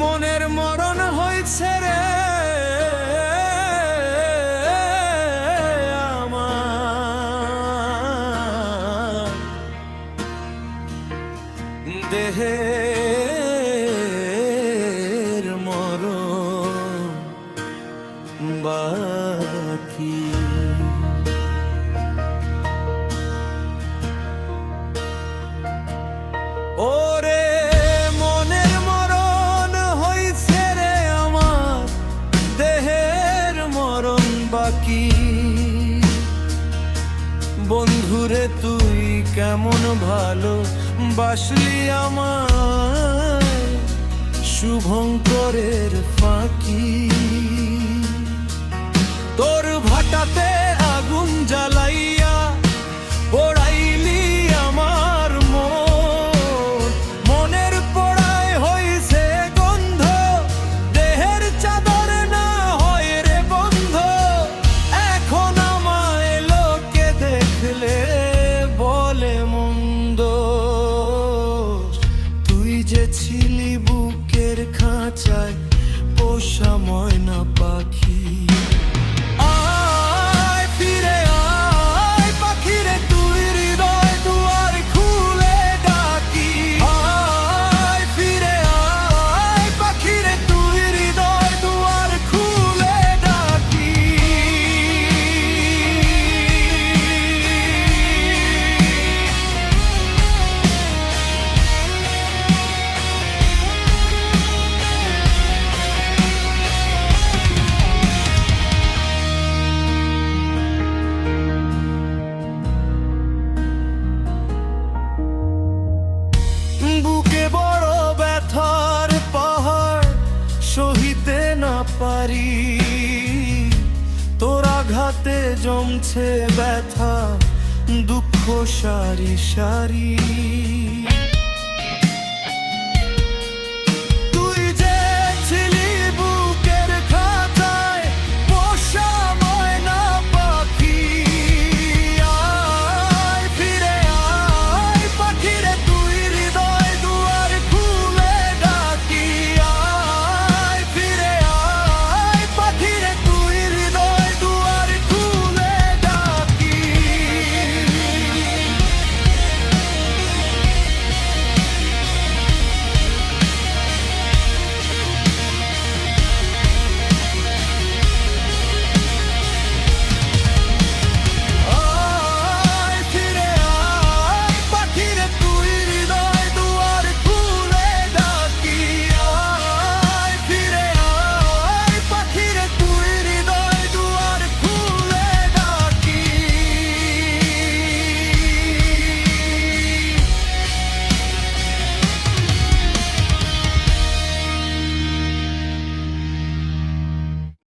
মনের মরণ হইছে রে আমার, দেহের মরণ বাকি। ওরে মনের মরণ হইছে রে আমার, দেহের মরণ বাকি। বন্ধুরে তুই কেমন ভালো বাসলি আমায়, শুভঙ্করের ফাঁকি। তোর ভাটাতে আগুন জ্বালাইয়া পোড়াইলি আমার মন, মনের পোড়ায় হইছে গন্ধ, দেহের চাদর না হয় রে বন্ধ। এখন আমায় লোকে দেখলে বলে মন্দ, তুই যে ছিলি বুকের খাঁচায় পোষা ময়না পাখি। বুকে বড় ব্যথার পাহাড় সহিতে না পারি, তোর আঘাতে জমছে ব্যথা দুঃখ সারি সারি।